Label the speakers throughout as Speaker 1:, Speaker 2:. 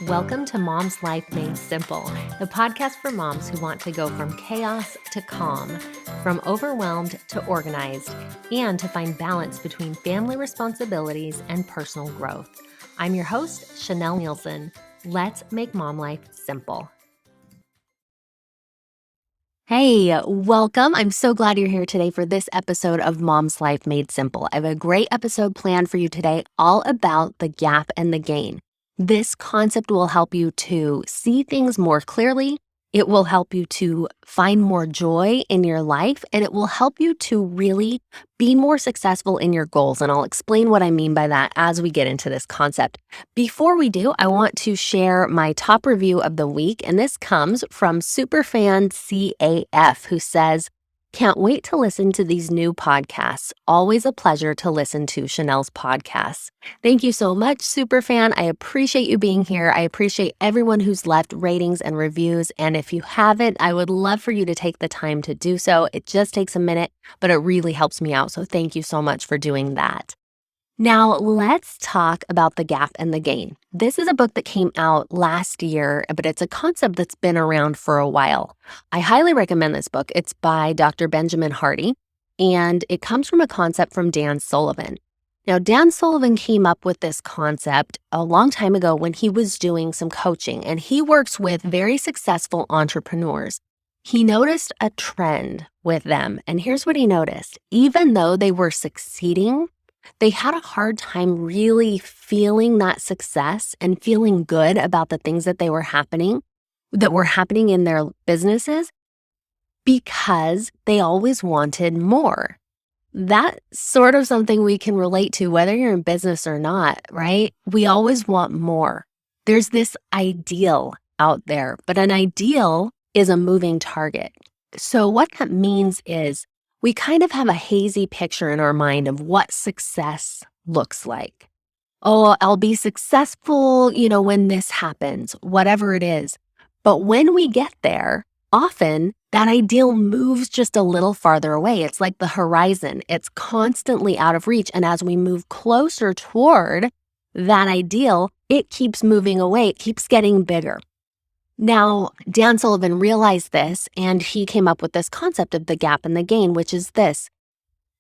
Speaker 1: Welcome to Mom's Life Made Simple, the podcast for moms who want to go from chaos to calm, from overwhelmed to organized, and to find balance between family responsibilities and personal growth. I'm your host, Chanel Nielsen. Let's make mom life simple. Hey, welcome. I'm so glad you're here today for this episode of Mom's Life Made Simple. I have a great episode planned for you today all about the gap and the gain. This concept will help you to see things more clearly. It will help you to find more joy in your life, and it will help you to really be more successful in your goals. And I'll explain what I mean by that as we get into this concept. Before we do, I want to share my top review of the week, and this comes from Superfan CAF, who says, "Can't wait to listen to these new podcasts. Always a pleasure to listen to Chanel's podcasts." Thank you so much, Superfan. I appreciate you being here. I appreciate everyone who's left ratings and reviews. And if you haven't, I would love for you to take the time to do so. It just takes a minute, but it really helps me out. So thank you so much for doing that. Now, let's talk about the gap and the gain. This is a book that came out last year, but it's a concept that's been around for a while. I highly recommend this book. It's by Dr. Benjamin Hardy, and it comes from a concept from Dan Sullivan. Now, Dan Sullivan came up with this concept a long time ago when he was doing some coaching, and he works with very successful entrepreneurs. He noticed a trend with them, and here's what he noticed. Even though they were succeeding, they had a hard time really feeling that success and feeling good about the things that were happening in their businesses because they always wanted more. That's sort of something we can relate to, whether you're in business or not, right? We always want more. There's this ideal out there, but an ideal is a moving target. So what that means is we kind of have a hazy picture in our mind of what success looks like. Oh, I'll be successful, when this happens, whatever it is. But when we get there, often that ideal moves just a little farther away. It's like the horizon. It's constantly out of reach. And as we move closer toward that ideal, it keeps moving away. It keeps getting bigger. Now, Dan Sullivan realized this, and he came up with this concept of the gap and the gain, which is this.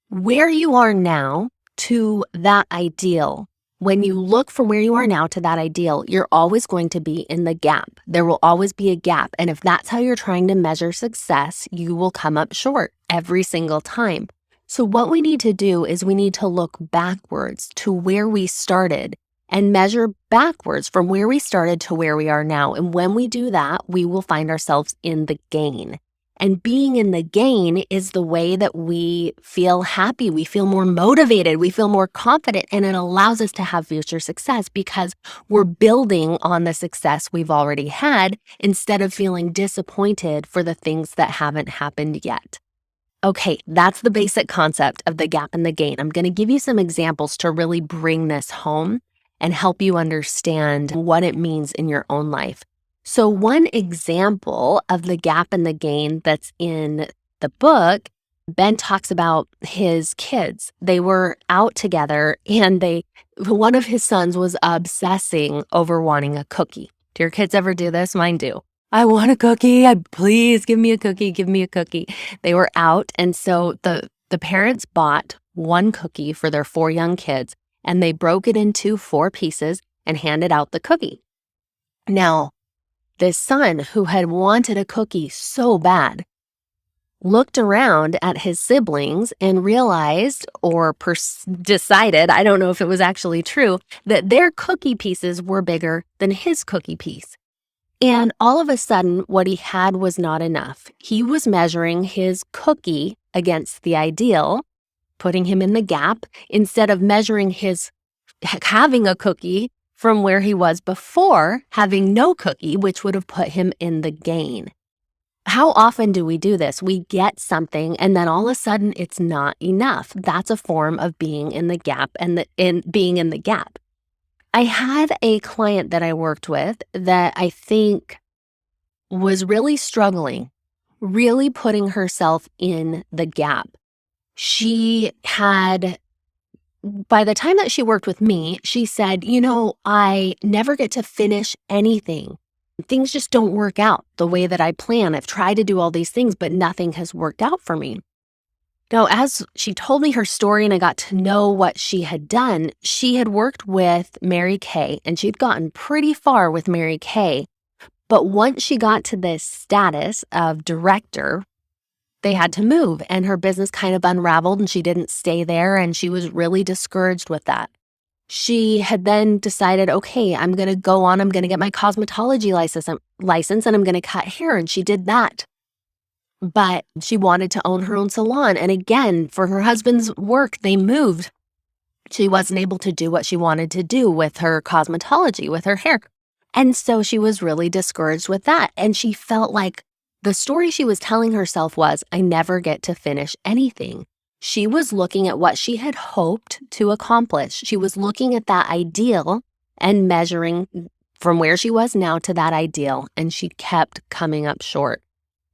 Speaker 1: Where you are now to that ideal, when you look from where you are now to that ideal, you're always going to be in the gap. There will always be a gap. And if that's how you're trying to measure success, you will come up short every single time. So what we need to do is we need to look backwards to where we started and measure backwards from where we started to where we are now. And when we do that, we will find ourselves in the gain. And being in the gain is the way that we feel happy, we feel more motivated, we feel more confident, and it allows us to have future success because we're building on the success we've already had instead of feeling disappointed for the things that haven't happened yet. Okay, that's the basic concept of the gap and the gain. I'm going to give you some examples to really bring this home and help you understand what it means in your own life. So one example of the gap and the gain that's in the book, Ben talks about his kids. They were out together and one of his sons was obsessing over wanting a cookie. Do your kids ever do this? Mine do. I want a cookie. Please give me a cookie. Give me a cookie. They were out. And so the parents bought one cookie for their 4 young kids, and they broke it into 4 pieces and handed out the cookie. Now, this son who had wanted a cookie so bad looked around at his siblings and realized or decided, I don't know if it was actually true, that their cookie pieces were bigger than his cookie piece. And all of a sudden, what he had was not enough. He was measuring his cookie against the ideal, putting him in the gap, instead of measuring his having a cookie from where he was before having no cookie, which would have put him in the gain. How often do we do this? We get something and then all of a sudden it's not enough. That's a form of being in the gap and being in the gap. I had a client that I worked with that I think was really struggling, really putting herself in the gap. She had by the time that she worked with me, she said, I never get to finish anything. Things just don't work out the way that I plan. I've tried to do all these things, but nothing has worked out for me. Now, as she told me her story and I got to know what she had done, she had worked with Mary Kay and she'd gotten pretty far with Mary Kay. But once she got to this status of director, they had to move and her business kind of unraveled and she didn't stay there and she was really discouraged with that. She had then decided, okay, I'm going to get my cosmetology license and I'm going to cut hair. And she did that. But she wanted to own her own salon. And again, for her husband's work, they moved. She wasn't able to do what she wanted to do with her cosmetology, with her hair. And so she was really discouraged with that. And she felt like the story she was telling herself was, I never get to finish anything. She was looking at what she had hoped to accomplish. She was looking at that ideal and measuring from where she was now to that ideal. And she kept coming up short.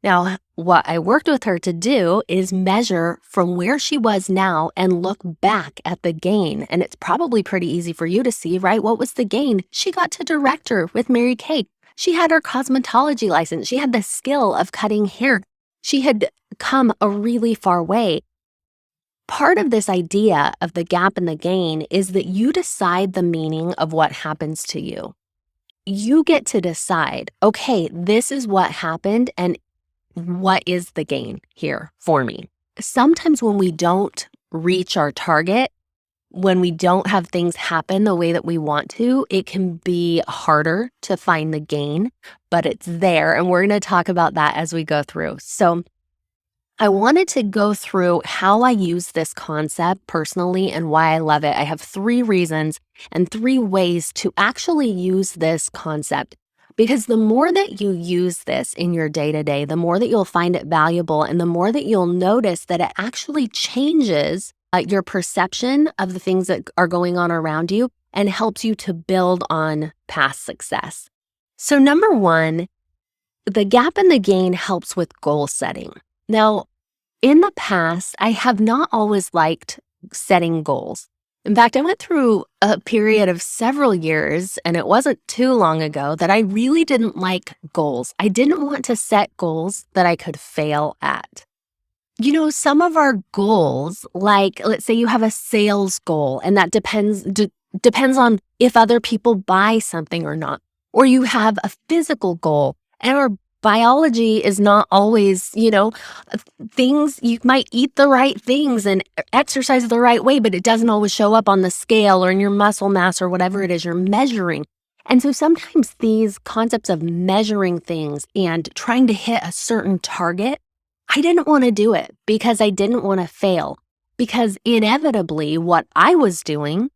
Speaker 1: Now, what I worked with her to do is measure from where she was now and look back at the gain. And it's probably pretty easy for you to see, right? What was the gain? She got to director with Mary Kay. She had her cosmetology license. She had the skill of cutting hair. She had come a really far way. Part of this idea of the gap and the gain is that you decide the meaning of what happens to you. You get to decide, okay, this is what happened and what is the gain here for me? Sometimes when we don't reach our target, when we don't have things happen the way that we want to, it can be harder to find the gain, but it's there. And we're going to talk about that as we go through. So I wanted to go through how I use this concept personally and why I love it. I have 3 reasons and 3 ways to actually use this concept. Because the more that you use this in your day-to-day, the more that you'll find it valuable and the more that you'll notice that it actually changes your perception of the things that are going on around you and helps you to build on past success. So number 1, the gap and the gain helps with goal setting. Now, in the past, I have not always liked setting goals. In fact, I went through a period of several years, and it wasn't too long ago, that I really didn't like goals. I didn't want to set goals that I could fail at. Some of our goals, like let's say you have a sales goal, and that depends on if other people buy something or not. Or you have a physical goal, and our biology is not always, things, you might eat the right things and exercise the right way, but it doesn't always show up on the scale or in your muscle mass or whatever it is you're measuring. And so sometimes these concepts of measuring things and trying to hit a certain target, I didn't want to do it because I didn't want to fail. Because inevitably what I was doing,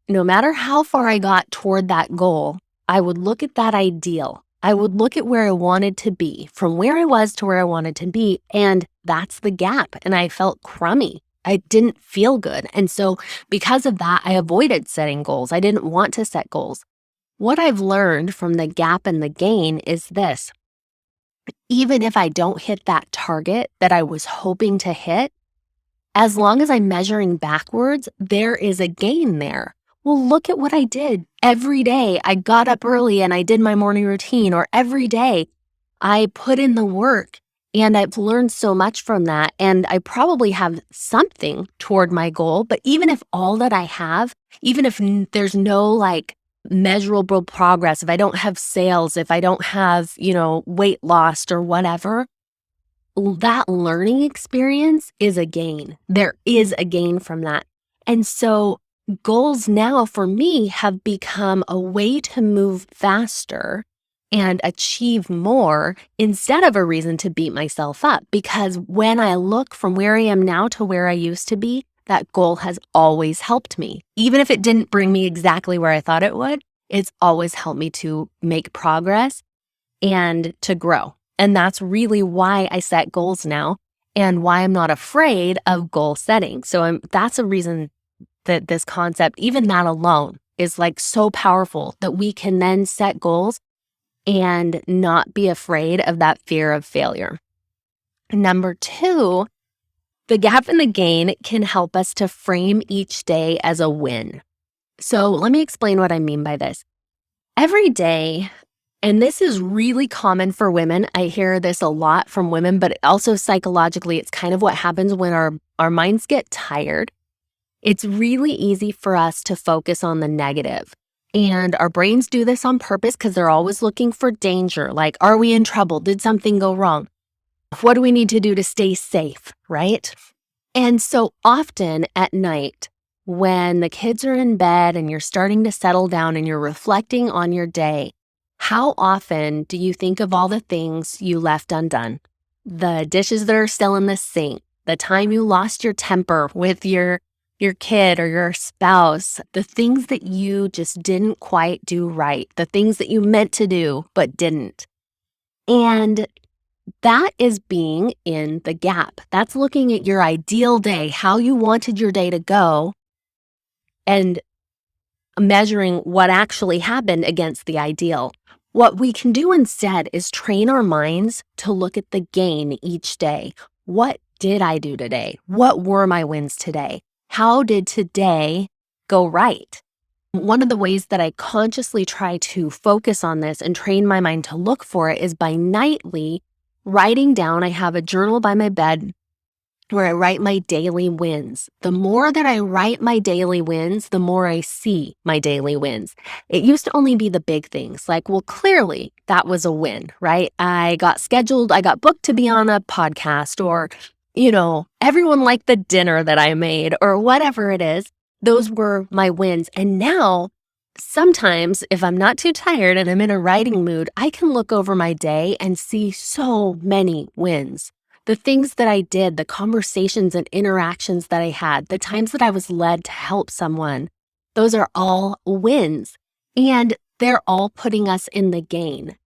Speaker 1: no matter how far I got toward that goal, I would look at that ideal. I would look at where I wanted to be, from where I was to where I wanted to be, and that's the gap. And I felt crummy. I didn't feel good. And so because of that, I avoided setting goals. I didn't want to set goals. What I've learned from the gap and the gain is this. Even if I don't hit that target that I was hoping to hit, as long as I'm measuring backwards, there is a gain there. Well, look at what I did. Every day I got up early and I did my morning routine, or every day I put in the work and I've learned so much from that. And I probably have something toward my goal. But even if all that I have, even if there's no measurable progress, if I don't have sales, if I don't have, weight lost or whatever, that learning experience is a gain. There is a gain from that. And so goals now for me have become a way to move faster and achieve more instead of a reason to beat myself up. Because when I look from where I am now to where I used to be, that goal has always helped me. Even if it didn't bring me exactly where I thought it would, it's always helped me to make progress and to grow. And that's really why I set goals now and why I'm not afraid of goal setting. So that's a reason that this concept, even that alone, is so powerful that we can then set goals and not be afraid of that fear of failure. Number 2, The gap and the gain can help us to frame each day as a win. So let me explain what I mean by this. Every day, and this is really common for women. I hear this a lot from women, but also psychologically, it's kind of what happens when our minds get tired. It's really easy for us to focus on the negative. And our brains do this on purpose because they're always looking for danger. Like, are we in trouble? Did something go wrong? What do we need to do to stay safe, right? And so often at night, when the kids are in bed and you're starting to settle down and you're reflecting on your day, how often do you think of all the things you left undone? The dishes that are still in the sink, the time you lost your temper with your kid or your spouse, the things that you just didn't quite do right, the things that you meant to do but didn't. And that is being in the gap. That's looking at your ideal day, how you wanted your day to go, and measuring what actually happened against the ideal. What we can do instead is train our minds to look at the gain each day. What did I do today? What were my wins today? How did today go right? One of the ways that I consciously try to focus on this and train my mind to look for it is by nightly writing down. I have a journal by my bed where I write my daily wins. The more that I write my daily wins, the more I see my daily wins. It used to only be the big things like, well, clearly that was a win, right? I got booked to be on a podcast, or, everyone liked the dinner that I made, or whatever it is. Those were my wins. And now, sometimes if I'm not too tired and I'm in a writing mood, I can look over my day and see so many wins. The things that I did, the conversations and interactions that I had, the times that I was led to help someone, those are all wins. And they're all putting us in the gain.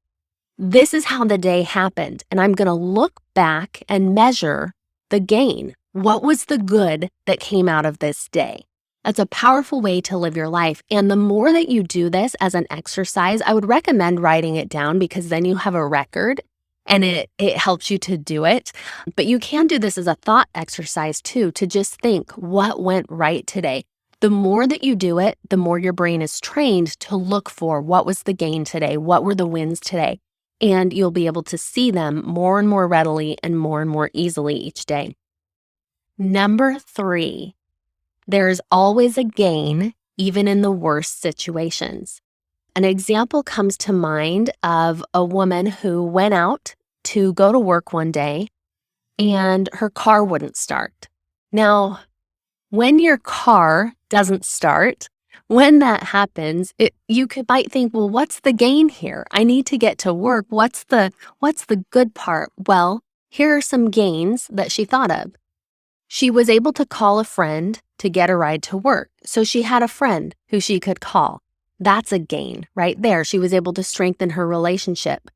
Speaker 1: This is how the day happened. And I'm going to look back and measure the gain. What was the good that came out of this day? That's a powerful way to live your life. And the more that you do this as an exercise, I would recommend writing it down, because then you have a record and it helps you to do it. But you can do this as a thought exercise too, to just think, what went right today? The more that you do it, the more your brain is trained to look for what was the gain today, what were the wins today, and you'll be able to see them more and more readily and more easily each day. Number 3, there's always a gain, even in the worst situations. An example comes to mind of a woman who went out to go to work one day and her car wouldn't start. Now, when your car doesn't start, when that happens, you might think, well, what's the gain here? I need to get to work. What's the good part? Well, here are some gains that she thought of. She was able to call a friend to get a ride to work. So she had a friend who she could call. That's a gain right there. She was able to strengthen her relationship.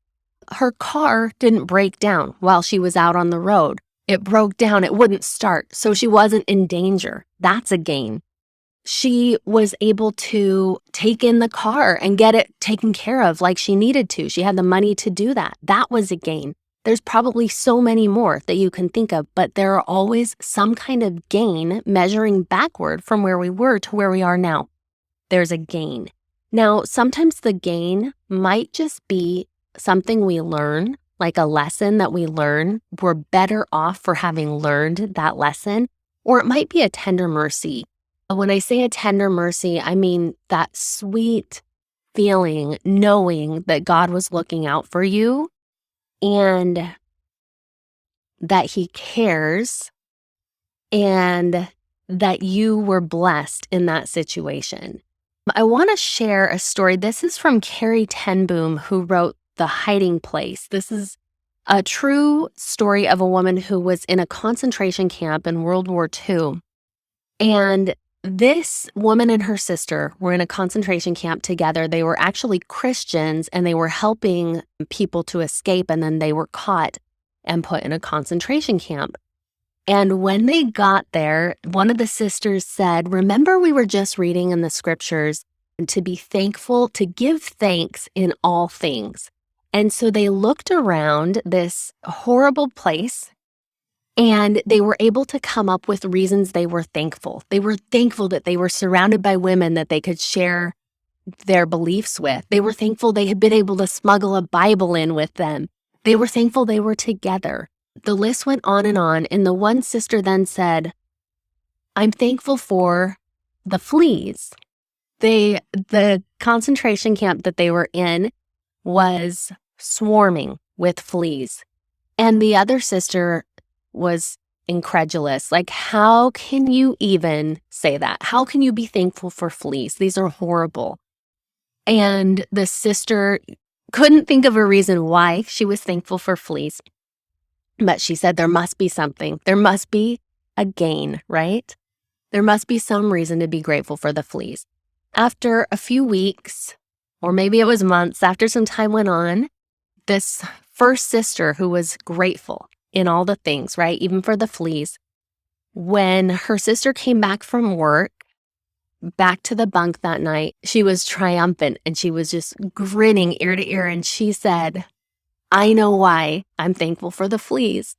Speaker 1: Her car didn't break down while she was out on the road. It broke down. It wouldn't start. So she wasn't in danger. That's a gain. She was able to take in the car and get it taken care of like she needed to. She had the money to do that. That was a gain. There's probably so many more that you can think of, but there are always some kind of gain measuring backward from where we were to where we are now. There's a gain. Now, sometimes the gain might just be something we learn, like a lesson that we learn. We're better off for having learned that lesson, or it might be a tender mercy. When I say a tender mercy, I mean that sweet feeling, knowing that God was looking out for you and that He cares and that you were blessed in that situation. I want to share a story. This is from Carrie ten Boom, who wrote The Hiding Place. This is a true story of a woman who was in a concentration camp in World War II. And this woman and her sister were in a concentration camp together. They were actually Christians, and they were helping people to escape, and then they were caught and put in a concentration camp. And when they got there, one of the sisters said, "Remember, we were just reading in the scriptures to be thankful, to give thanks in all things." And so they looked around this horrible place And they were able to come up with reasons they were thankful. They were thankful that they were surrounded by women that they could share their beliefs with. They were thankful they had been able to smuggle a Bible in with them. They were thankful they were together. The list went on, and the one sister then said, I'm thankful for the fleas. The concentration camp that they were in was swarming with fleas. And the other sister was incredulous. Like, how can you even say that? How can you be thankful for fleas? These are horrible. And the sister couldn't think of a reason why she was thankful for fleas. But she said there must be something. There must be a gain, right? There must be some reason to be grateful for the fleas. After a few weeks, or maybe it was months, after some time went on, this first sister who was grateful in all the things, right, even for the fleas, when her sister came back from work, back to the bunk that night, she was triumphant and she was just grinning ear to ear. And she said, I know why I'm thankful for the fleas.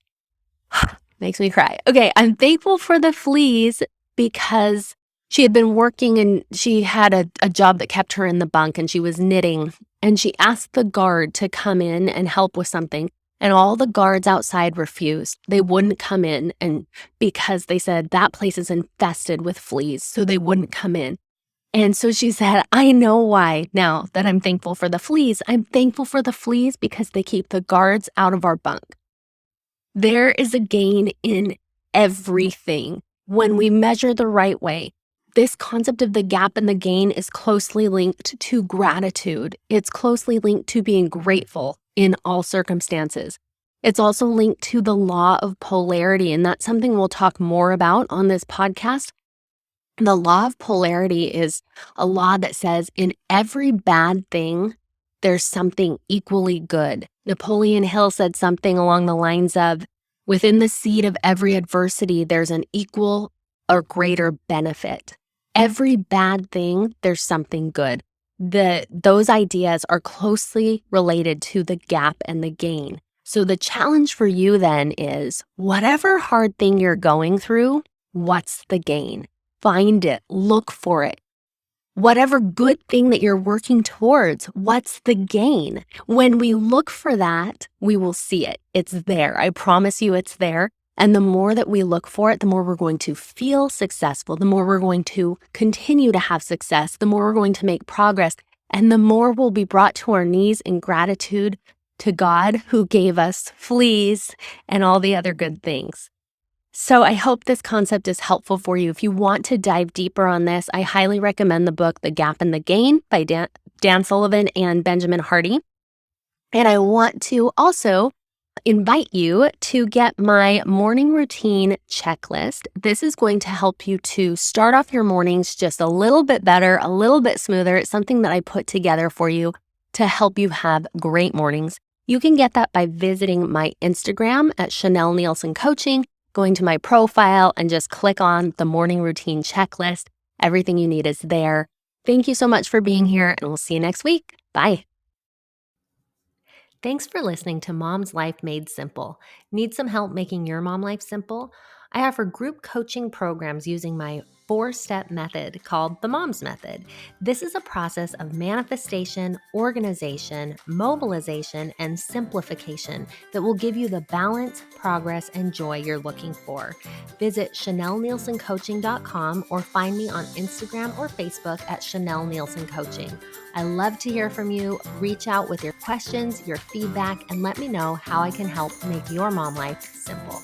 Speaker 1: Makes me cry. Okay, I'm thankful for the fleas because she had been working and she had a job that kept her in the bunk and she was knitting. And she asked the guard to come in and help with something. And all the guards outside refused. They wouldn't come in, and because they said that place is infested with fleas, so they wouldn't come in. And so she said, I know why now that I'm thankful for the fleas. I'm thankful for the fleas because they keep the guards out of our bunk. There is a gain in everything when we measure the right way. This concept of the gap and the gain is closely linked to gratitude. It's closely linked to being grateful in all circumstances. It's also linked to the law of polarity, and that's something we'll talk more about on this podcast. The law of polarity is a law that says in every bad thing, there's something equally good. Napoleon Hill said something along the lines of, within the seed of every adversity, there's an equal or greater benefit. Every bad thing, there's something good. Those ideas are closely related to the gap and the gain. So the challenge for you then is, whatever hard thing you're going through, what's the gain? Find it, look for it. Whatever good thing that you're working towards, what's the gain? When we look for that, we will see it. It's there. I promise you it's there. And the more that we look for it, the more we're going to feel successful, the more we're going to continue to have success, the more we're going to make progress, and the more we'll be brought to our knees in gratitude to God who gave us fleas and all the other good things. So I hope this concept is helpful for you. If you want to dive deeper on this, I highly recommend the book, The Gap and the Gain by Dan Sullivan and Benjamin Hardy. And I want to also invite you to get my morning routine checklist. This is going to help you to start off your mornings just a little bit better, a little bit smoother. It's something that I put together for you to help you have great mornings. You can get that by visiting my Instagram at Chanel Nielsen Coaching, going to my profile and just click on the morning routine checklist. Everything you need is there. Thank you so much for being here, and we'll see you next week. Bye. Thanks for listening to Mom's Life Made Simple. Need some help making your mom life simple? I offer group coaching programs using my 4-step method called the Mom's Method. This is a process of manifestation, organization, mobilization, and simplification that will give you the balance, progress, and joy you're looking for. Visit ChanelNielsenCoaching.com or find me on Instagram or Facebook at Chanel Nielsen Coaching. I love to hear from you. Reach out with your questions, your feedback, and let me know how I can help make your mom life simple.